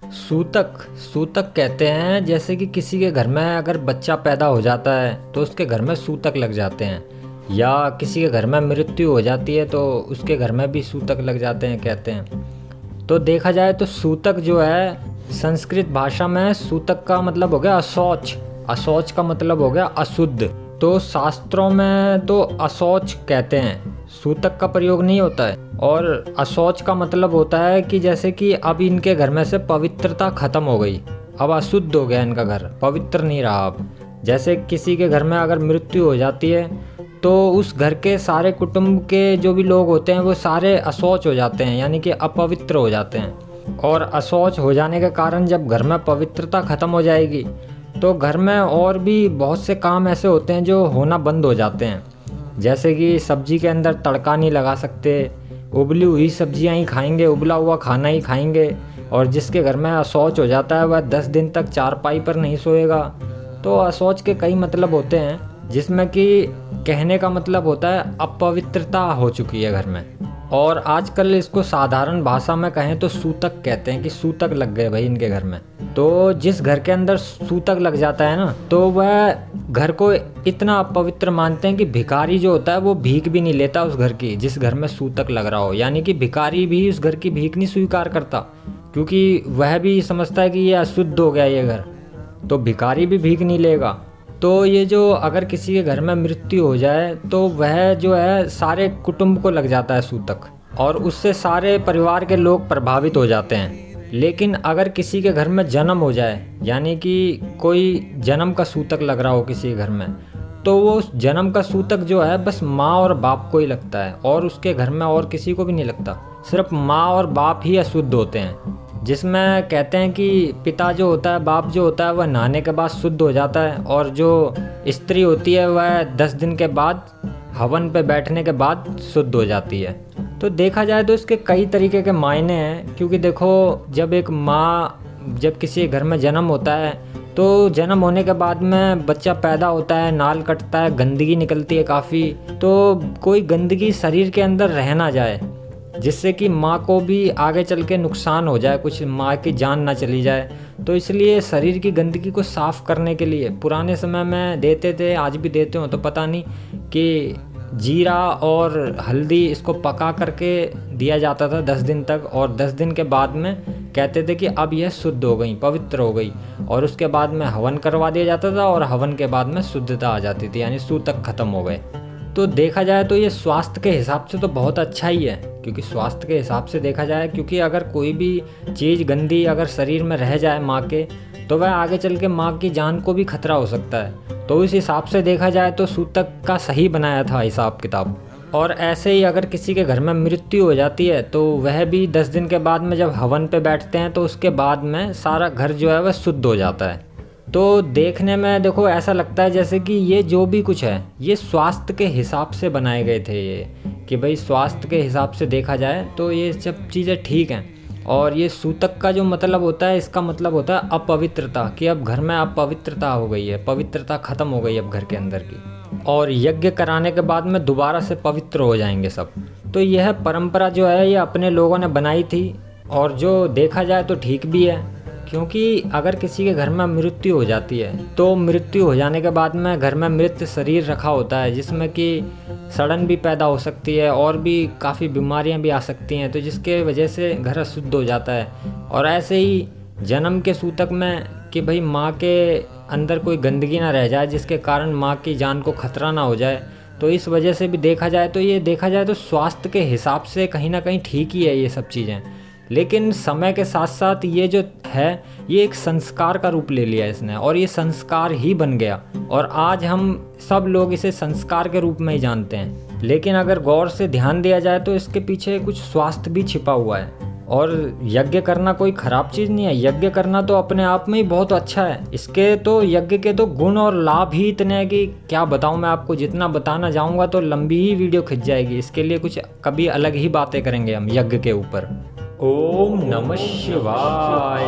सूतक सूतक कहते हैं जैसे कि किसी के घर में अगर बच्चा पैदा हो जाता है तो उसके घर में सूतक लग जाते हैं, या किसी के घर में मृत्यु हो जाती है तो उसके घर में भी सूतक लग जाते हैं कहते हैं। तो देखा जाए तो सूतक जो है संस्कृत भाषा में सूतक का मतलब हो गया अशौच, अशौच का मतलब हो गया अशुद्ध। तो शास्त्रों में तो अशौच कहते हैं, सूतक का प्रयोग नहीं होता है। और अशौच का मतलब होता है कि जैसे कि अब इनके घर में से पवित्रता खत्म हो गई, अब अशुद्ध हो गया इनका घर, पवित्र नहीं रहा अब। जैसे किसी के घर में अगर मृत्यु हो जाती है तो उस घर के सारे कुटुंब के जो भी लोग होते हैं वो सारे अशौच हो जाते हैं, यानी कि अपवित्र हो जाते हैं। और अशौच हो जाने के कारण जब घर में पवित्रता खत्म हो जाएगी तो घर में और भी बहुत से काम ऐसे होते हैं जो होना बंद हो जाते हैं। जैसे कि सब्जी के अंदर तड़का नहीं लगा सकते, उबली हुई सब्जियां ही खाएंगे, उबला हुआ खाना ही खाएंगे। और जिसके घर में अशौच हो जाता है वह 10 दिन तक चारपाई पर नहीं सोएगा। तो अशौच के कई मतलब होते हैं, जिसमें कि कहने का मतलब होता है अपवित्रता हो चुकी है घर में। और आजकल इसको साधारण भाषा में कहें तो सूतक कहते हैं कि सूतक लग गए भाई इनके घर में। तो जिस घर के अंदर सूतक लग जाता है ना, तो वह घर को इतना अपवित्र मानते हैं कि भिखारी जो होता है वो भीख भी नहीं लेता उस घर की, जिस घर में सूतक लग रहा हो। यानी कि भिखारी भी उस घर की भीख नहीं स्वीकार करता, क्योंकि वह भी समझता है कि ये अशुद्ध हो गया ये घर, तो भिखारी भी भीख नहीं लेगा। तो ये जो अगर किसी के घर में मृत्यु हो जाए तो वह जो है सारे कुटुंब को लग जाता है सूतक, और उससे सारे परिवार के लोग प्रभावित हो जाते हैं। लेकिन अगर किसी के घर में जन्म हो जाए, यानी कि कोई जन्म का सूतक लग रहा हो किसी के घर में, तो वो उस जन्म का सूतक जो है बस माँ और बाप को ही लगता है, और उसके घर में और किसी को भी नहीं लगता। सिर्फ माँ और बाप ही अशुद्ध होते हैं। जिसमें कहते हैं कि पिता जो होता है, बाप जो होता है, वह नहाने के बाद शुद्ध हो जाता है, और जो स्त्री होती है वह 10 दिन के बाद हवन पे बैठने के बाद शुद्ध हो जाती है। तो देखा जाए तो इसके कई तरीके के मायने हैं, क्योंकि देखो जब एक माँ जब किसी घर में जन्म होता है तो जन्म होने के बाद में बच्चा पैदा होता है, नाल कटता है, गंदगी निकलती है काफ़ी। तो कोई गंदगी शरीर के अंदर रह ना जाए, जिससे कि माँ को भी आगे चल के नुकसान हो जाए, कुछ माँ की जान ना चली जाए। तो इसलिए शरीर की गंदगी को साफ़ करने के लिए पुराने समय में देते थे, आज भी देते हो तो पता नहीं, कि जीरा और हल्दी इसको पका करके दिया जाता था 10 दिन तक, और 10 दिन के बाद में कहते थे कि अब यह शुद्ध हो गई, पवित्र हो गई, और उसके बाद में हवन करवा दिया जाता था, और हवन के बाद में शुद्धता आ जाती थी, यानी सूतक खत्म हो गए। तो देखा जाए तो ये स्वास्थ्य के हिसाब से तो बहुत अच्छा ही है, क्योंकि स्वास्थ्य के हिसाब से देखा जाए, क्योंकि अगर कोई भी चीज़ गंदी अगर शरीर में रह जाए माँ के, तो वह आगे चल के माँ की जान को भी खतरा हो सकता है। तो इस हिसाब से देखा जाए तो सूतक का सही बनाया था हिसाब किताब। और ऐसे ही अगर किसी के घर में मृत्यु हो जाती है तो वह भी 10 दिन के बाद में जब हवन पे बैठते हैं तो उसके बाद में सारा घर जो है वह शुद्ध हो जाता है। तो देखने में देखो ऐसा लगता है जैसे कि ये जो भी कुछ है ये स्वास्थ्य के हिसाब से बनाए गए थे, ये कि भाई स्वास्थ्य के हिसाब से देखा जाए तो ये सब चीज़ें ठीक हैं। और ये सूतक का जो मतलब होता है, इसका मतलब होता है अपवित्रता, कि अब घर में अपवित्रता हो गई है, पवित्रता खत्म हो गई अब घर के अंदर की, और यज्ञ कराने के बाद में दोबारा से पवित्र हो जाएंगे सब। तो यह परंपरा जो है ये अपने लोगों ने बनाई थी, और जो देखा जाए तो ठीक भी है, क्योंकि अगर किसी के घर में मृत्यु हो जाती है तो मृत्यु हो जाने के बाद में घर में मृत शरीर रखा होता है, जिसमें कि सड़न भी पैदा हो सकती है और भी काफ़ी बीमारियां भी आ सकती हैं, तो जिसके वजह से घर अशुद्ध हो जाता है। और ऐसे ही जन्म के सूतक में कि भाई माँ के अंदर कोई गंदगी ना रह जाए, जिसके कारण माँ की जान को खतरा ना हो जाए, तो इस वजह से भी देखा जाए तो ये देखा जाए तो स्वास्थ्य के हिसाब से कहीं ना कहीं ठीक ही है ये सब चीज़ें। लेकिन समय के साथ साथ ये जो है ये एक संस्कार का रूप ले लिया इसने, और ये संस्कार ही बन गया, और आज हम सब लोग इसे संस्कार के रूप में ही जानते हैं। लेकिन अगर गौर से ध्यान दिया जाए तो इसके पीछे कुछ स्वास्थ्य भी छिपा हुआ है। और यज्ञ करना कोई ख़राब चीज़ नहीं है, यज्ञ करना तो अपने आप में ही बहुत अच्छा है। इसके तो यज्ञ के तो गुण और लाभ ही इतने हैं कि क्या बताऊं मैं आपको, जितना बताना जाऊंगा तो लंबी ही वीडियो खिंच जाएगी। इसके लिए कुछ कभी अलग ही बातें करेंगे हम यज्ञ के ऊपर। ओम नमः शिवाय।